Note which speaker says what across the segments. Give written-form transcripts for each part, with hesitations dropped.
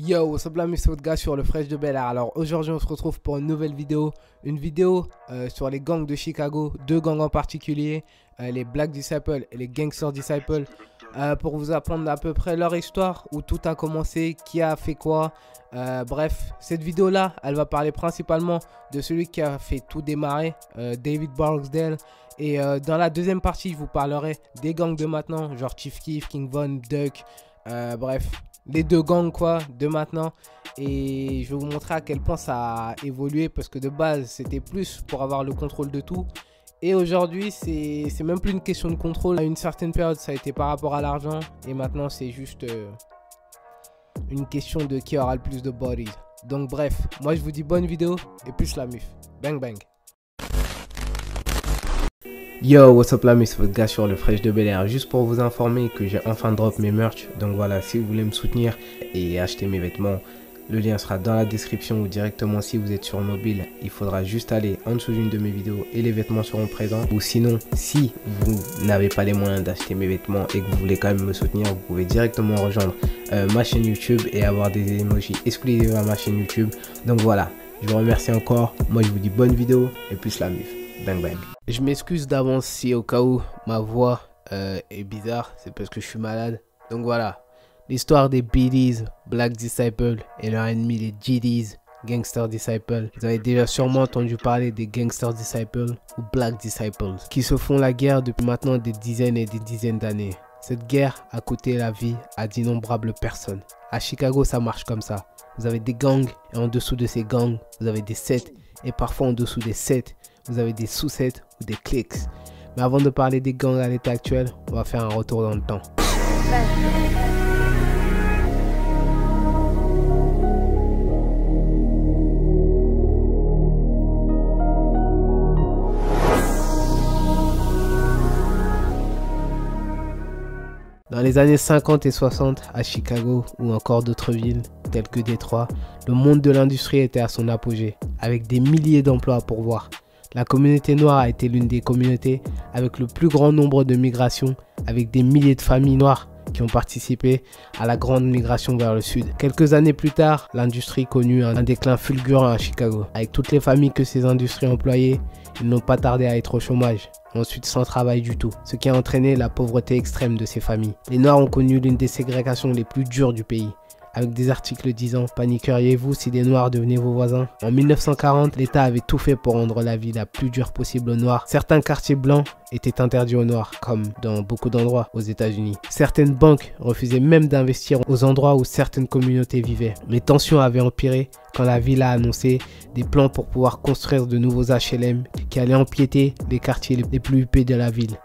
Speaker 1: Yo, what's up, c'est votre gars sur le Fresh de Bel Air. Alors aujourd'hui on se retrouve pour une nouvelle vidéo. Une vidéo sur les gangs de Chicago, deux gangs en particulier, les Black Disciples et les Gangster Disciples, pour vous apprendre à peu près leur histoire, où tout a commencé, qui a fait quoi. Bref, cette vidéo là, elle va parler principalement de celui qui a fait tout démarrer, David Barksdale. Et dans la deuxième partie, je vous parlerai des gangs de maintenant, genre Chief Keef, King Von, Duck, bref. Les deux gangs quoi de maintenant, et je vais vous montrer à quel point ça a évolué, parce que de base c'était plus pour avoir le contrôle de tout, et aujourd'hui c'est même plus une question de contrôle. À une certaine période ça a été par rapport à l'argent, et maintenant c'est juste une question de qui aura le plus de bodies. Donc bref, moi je vous dis bonne vidéo et plus la muf. Bang bang. Yo, what's up c'est votre gars sur le Fresh de Bel Air. Juste pour vous informer que j'ai enfin drop mes merch. Donc voilà, si vous voulez me soutenir et acheter mes vêtements, le lien sera dans la description, ou directement si vous êtes sur mobile, il faudra juste aller en dessous d'une de mes vidéos et les vêtements seront présents. Ou sinon, si vous n'avez pas les moyens d'acheter mes vêtements et que vous voulez quand même me soutenir, vous pouvez directement rejoindre ma chaîne YouTube et avoir des emojis exclusifs à ma chaîne YouTube. Donc voilà, je vous remercie encore. Moi je vous dis bonne vidéo et plus la mif. Bang bang. Je m'excuse d'avance si au cas où ma voix est bizarre, c'est parce que je suis malade. Donc voilà, l'histoire des BDs, Black Disciples, et leur ennemi les GDs, Gangster Disciples. Vous avez déjà sûrement entendu parler des Gangster Disciples ou Black Disciples, qui se font la guerre depuis maintenant des dizaines et des dizaines d'années. Cette guerre a coûté la vie à d'innombrables personnes. À Chicago ça marche comme ça. Vous avez des gangs, et en dessous de ces gangs, vous avez des sets, et parfois en dessous des sets, vous avez des sous-sets ou des cliques. Mais avant de parler des gangs à l'état actuel, on va faire un retour dans le temps. Dans les années 50 et 60, à Chicago ou encore d'autres villes telles que Détroit, le monde de l'industrie était à son apogée, avec des milliers d'emplois à pourvoir. La communauté noire a été l'une des communautés avec le plus grand nombre de migrations, avec des milliers de familles noires qui ont participé à la grande migration vers le sud. Quelques années plus tard, l'industrie connut un déclin fulgurant à Chicago. Avec toutes les familles que ces industries employaient, ils n'ont pas tardé à être au chômage, ensuite sans travail du tout, ce qui a entraîné la pauvreté extrême de ces familles. Les Noirs ont connu l'une des ségrégations les plus dures du pays, avec des articles disant « Paniqueriez-vous si des Noirs devenaient vos voisins ?» En 1940, l'État avait tout fait pour rendre la vie la plus dure possible aux Noirs. Certains quartiers blancs étaient interdits aux Noirs, comme dans beaucoup d'endroits aux États-Unis. Certaines banques refusaient même d'investir aux endroits où certaines communautés vivaient. Les tensions avaient empiré quand la ville a annoncé des plans pour pouvoir construire de nouveaux HLM qui allaient empiéter les quartiers les plus huppés de la ville,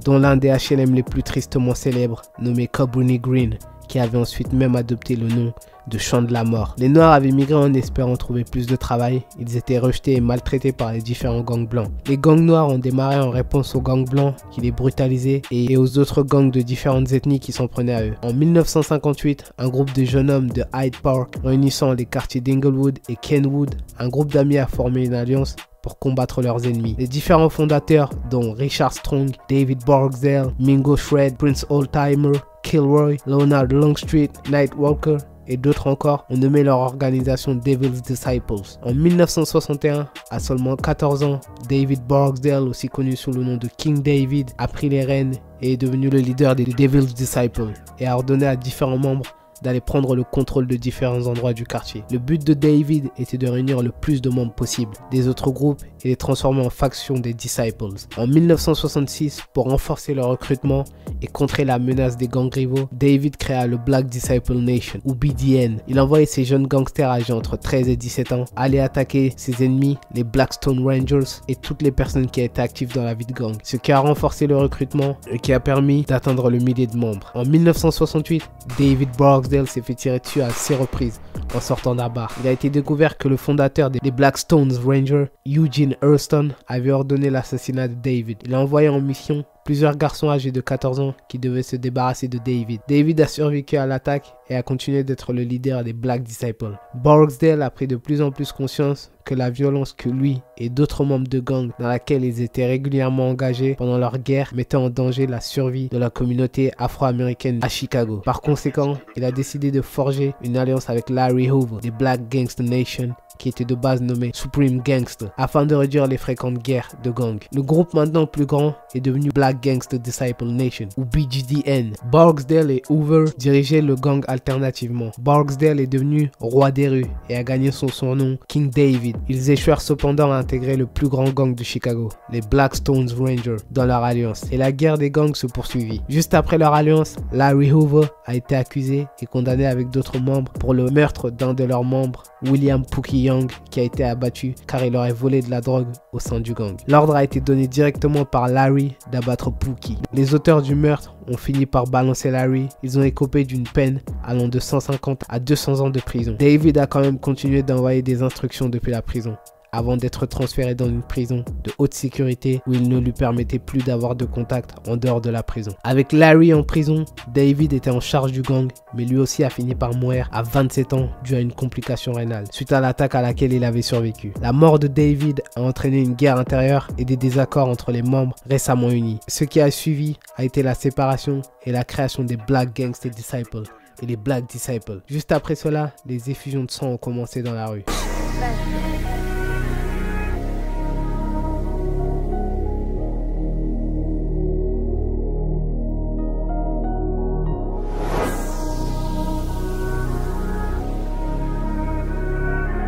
Speaker 1: dont l'un des HLM les plus tristement célèbres, nommé Cabrini Green, qui avait ensuite même adopté le nom de Champ de la Mort. Les Noirs avaient migré en espérant trouver plus de travail. Ils étaient rejetés et maltraités par les différents gangs blancs. Les gangs noirs ont démarré en réponse aux gangs blancs qui les brutalisaient et aux autres gangs de différentes ethnies qui s'en prenaient à eux. En 1958, un groupe de jeunes hommes de Hyde Park, réunissant les quartiers d'Inglewood et Kenwood, un groupe d'amis a formé une alliance pour combattre leurs ennemis. Les différents fondateurs, dont Richard Strong, David Barksdale, Mingo Shred, Prince Oldtimer, Kilroy, Leonard Longstreet, Nightwalker et d'autres encore, ont nommé leur organisation Devil's Disciples. En 1961, à seulement 14 ans, David Barksdale, aussi connu sous le nom de King David, a pris les rênes et est devenu le leader des Devil's Disciples et a ordonné à différents membres d'aller prendre le contrôle de différents endroits du quartier. Le but de David était de réunir le plus de membres possible des autres groupes et les transformer en factions des Disciples. En 1966, pour renforcer le recrutement et contrer la menace des gangs rivaux, David créa le Black Disciple Nation, ou BDN. Il envoyait ses jeunes gangsters âgés entre 13 et 17 ans aller attaquer ses ennemis, les Blackstone Rangers, et toutes les personnes qui étaient actives dans la vie de gang, ce qui a renforcé le recrutement et qui a permis d'atteindre le millier de membres. En 1968, David Barksdale s'est fait tirer dessus à 6 reprises en sortant d'un bar. Il a été découvert que le fondateur des Blackstone Rangers, Eugene Hurston, avait ordonné l'assassinat de David. Il a envoyé en mission plusieurs garçons âgés de 14 ans qui devaient se débarrasser de David. David a survécu à l'attaque et a continué d'être le leader des Black Disciples. Barksdale a pris de plus en plus conscience que la violence que lui et d'autres membres de gang dans laquelle ils étaient régulièrement engagés pendant leur guerre mettait en danger la survie de la communauté afro-américaine à Chicago. Par conséquent, il a décidé de forger une alliance avec Larry Hoover des Black Gangster Nation, qui était de base nommé Supreme Gangster, afin de réduire les fréquentes guerres de gangs. Le groupe maintenant plus grand est devenu Black Gangster Disciple Nation, ou BGDN. Barksdale et Hoover dirigeaient le gang alternativement. Barksdale est devenu roi des rues et a gagné son surnom King David. Ils échouèrent cependant à intégrer le plus grand gang de Chicago, les Black Stones Rangers, dans leur alliance, et la guerre des gangs se poursuivit. Juste après leur alliance, Larry Hoover a été accusé et condamné avec d'autres membres pour le meurtre d'un de leurs membres, William Pookie Young, qui a été abattu car il aurait volé de la drogue au sein du gang. L'ordre a été donné directement par Larry d'abattre Pookie. Les auteurs du meurtre ont fini par balancer Larry. Ils ont écopé d'une peine allant de 150 à 200 ans de prison. David a quand même continué d'envoyer des instructions depuis la prison, avant d'être transféré dans une prison de haute sécurité où il ne lui permettait plus d'avoir de contact en dehors de la prison. Avec Larry en prison, David était en charge du gang, mais lui aussi a fini par mourir à 27 ans dû à une complication rénale, suite à l'attaque à laquelle il avait survécu. La mort de David a entraîné une guerre intérieure et des désaccords entre les membres récemment unis. Ce qui a suivi a été la séparation et la création des Black Gangster Disciples et les Black Disciples. Juste après cela, les effusions de sang ont commencé dans la rue.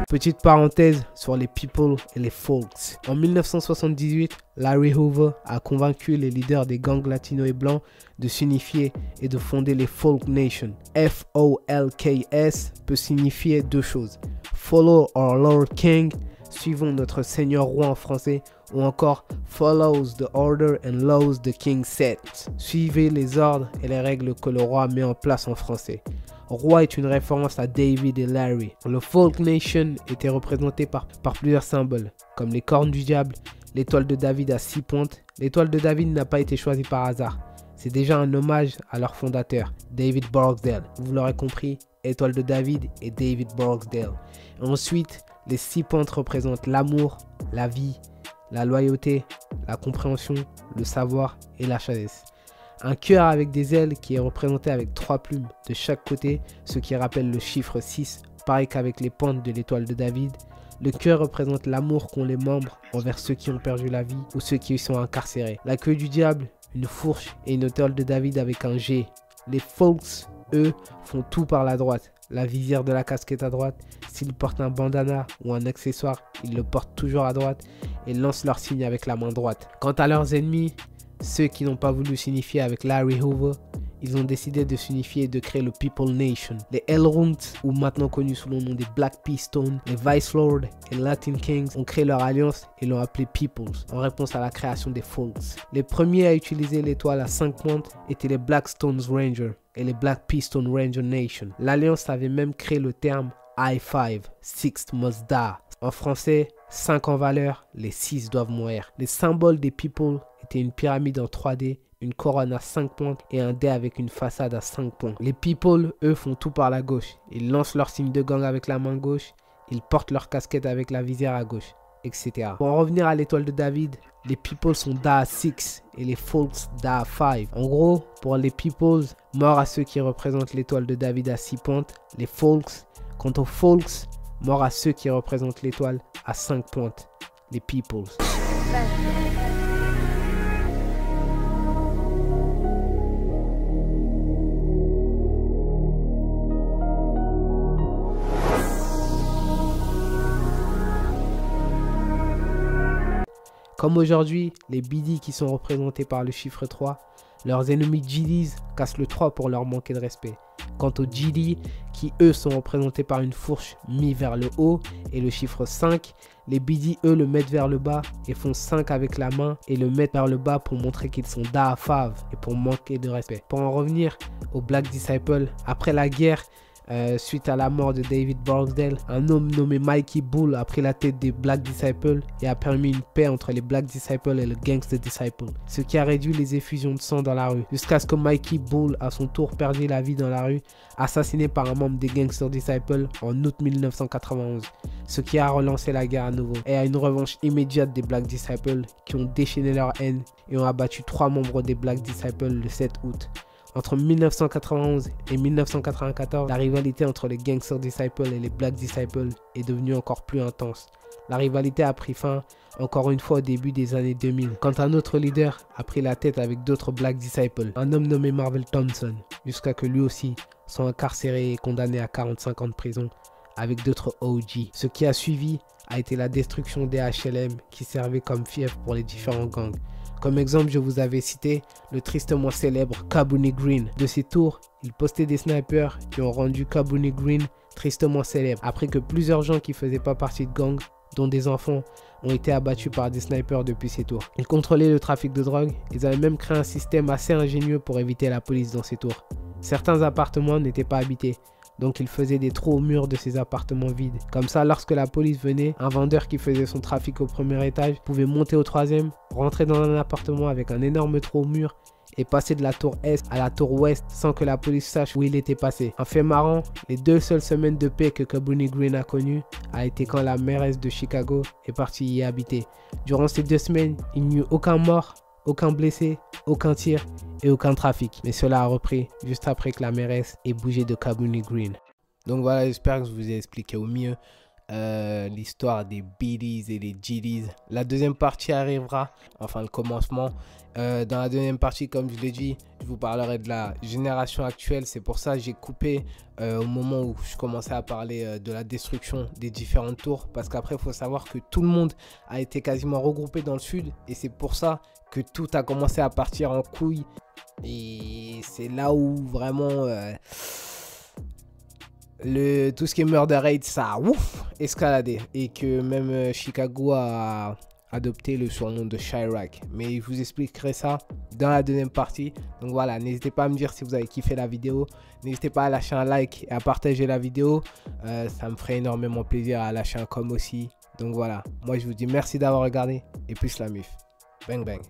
Speaker 1: Petite parenthèse sur les people et les folks. En 1978, Larry Hoover a convaincu les leaders des gangs latinos et blancs de s'unifier et de fonder les Folk Nation. F-O-L-K-S peut signifier deux choses. Follow our Lord King, suivons notre Seigneur Roi en français, ou encore follows the order and laws the king set. Suivez les ordres et les règles que le roi met en place en français. Roi est une référence à David et Larry. Le Folk Nation était représenté par plusieurs symboles, comme les cornes du diable, l'étoile de David à 6 pointes. L'étoile de David n'a pas été choisie par hasard. C'est déjà un hommage à leur fondateur, David Barksdale. Vous l'aurez compris, étoile de David et David Barksdale. Ensuite, les 6 pointes représentent l'amour, la vie, la loyauté, la compréhension, le savoir et la sagesse. Un cœur avec des ailes qui est représenté avec 3 plumes de chaque côté, ce qui rappelle le chiffre 6, pareil qu'avec les pointes de l'étoile de David. Le cœur représente l'amour qu'ont les membres envers ceux qui ont perdu la vie ou ceux qui y sont incarcérés. La queue du diable, une fourche et une étoile de David avec un G. Les folks, eux, font tout par la droite. La visière de la casquette à droite, s'ils portent un bandana ou un accessoire, ils le portent toujours à droite et lancent leur signe avec la main droite. Quant à leurs ennemis, ceux qui n'ont pas voulu s'unifier avec Larry Hoover, ils ont décidé de s'unifier et de créer le People Nation. Les Elrond, ou maintenant connus sous le nom des Black P-Stone, les Vice Lord et Latin Kings ont créé leur alliance et l'ont appelé Peoples, en réponse à la création des Folks. Les premiers à utiliser l'étoile à 5 pointes étaient les Black Stones Rangers et les Black P-Stone Ranger Nation. L'alliance avait même créé le terme I5, Six Must Die. En français, 5 en valeur, les 6 doivent mourir. Les symboles des People étaient une pyramide en 3D, une couronne à 5 pointes et un dé avec une façade à 5 points. Les people, eux, font tout par la gauche. Ils lancent leur signe de gang avec la main gauche, ils portent leur casquette avec la visière à gauche, etc. Pour en revenir à l'étoile de David, les people sont Da 6 et les folks Da 5. En gros, pour les people, mort à ceux qui représentent l'étoile de David à 6 pointes, les folks. Quant aux folks, mort à ceux qui représentent l'étoile à 5 pointes, les peoples. Comme aujourd'hui, les BD qui sont représentés par le chiffre 3, leurs ennemis GDs cassent le 3 pour leur manquer de respect. Quant aux GD, qui eux sont représentés par une fourche mise vers le haut et le chiffre 5, les BD eux le mettent vers le bas et font 5 avec la main et le mettent vers le bas pour montrer qu'ils sont Da 5 et pour manquer de respect. Pour en revenir aux Black Disciples, après la guerre, suite à la mort de David Barksdale, un homme nommé Mikey Bull a pris la tête des Black Disciples et a permis une paix entre les Black Disciples et le Gangsta Disciples, ce qui a réduit les effusions de sang dans la rue, jusqu'à ce que Mikey Bull à son tour perdit la vie dans la rue, assassiné par un membre des Gangsta Disciples en août 1991, ce qui a relancé la guerre à nouveau et à une revanche immédiate des Black Disciples qui ont déchaîné leur haine et ont abattu 3 membres des Black Disciples le 7 août. Entre 1991 et 1994, la rivalité entre les Gangsta Disciples et les Black Disciples est devenue encore plus intense. La rivalité a pris fin encore une fois au début des années 2000, quand un autre leader a pris la tête avec d'autres Black Disciples, un homme nommé Marvel Thompson, jusqu'à que lui aussi soit incarcéré et condamné à 45 ans de prison avec d'autres OG. Ce qui a suivi a été la destruction des HLM qui servaient comme fief pour les différents gangs. Comme exemple, je vous avais cité le tristement célèbre Cabrini Green. De ces tours, il postait des snipers qui ont rendu Cabrini Green tristement célèbre, après que plusieurs gens qui ne faisaient pas partie de gangs, dont des enfants, ont été abattus par des snipers depuis ces tours. Ils contrôlaient le trafic de drogue, ils avaient même créé un système assez ingénieux pour éviter la police dans ces tours. Certains appartements n'étaient pas habités, donc il faisait des trous au mur de ces appartements vides. Comme ça, lorsque la police venait, un vendeur qui faisait son trafic au premier étage pouvait monter au 3e, rentrer dans un appartement avec un énorme trou au mur et passer de la tour Est à la tour Ouest sans que la police sache où il était passé. Un fait marrant, les 2 seules semaines de paix que Cabrini Green a connues a été quand la mairesse de Chicago est partie y habiter. Durant ces 2 semaines, il n'y eut aucun mort, aucun blessé, aucun tir et aucun trafic. Mais cela a repris juste après que la mairesse ait bougé de Cabrini Green. Donc voilà, j'espère que je vous ai expliqué au mieux l'histoire des BDs et des GDs. La deuxième partie arrivera, enfin le commencement. Dans la deuxième partie, comme je l'ai dit, je vous parlerai de la génération actuelle. C'est pour ça que j'ai coupé au moment où je commençais à parler de la destruction des différentes tours. Parce qu'après, il faut savoir que tout le monde a été quasiment regroupé dans le sud. Et c'est pour ça que tout a commencé à partir en couille. Et c'est là où vraiment... tout ce qui est murder rate, ça a escaladé et que même Chicago a adopté le surnom de Chirac. Mais je vous expliquerai ça dans la deuxième partie. Donc voilà, n'hésitez pas à me dire si vous avez kiffé la vidéo. N'hésitez pas à lâcher un like et à partager la vidéo. Ça me ferait énormément plaisir, à lâcher un com aussi. Donc voilà, moi je vous dis merci d'avoir regardé et plus la mif. Bang bang.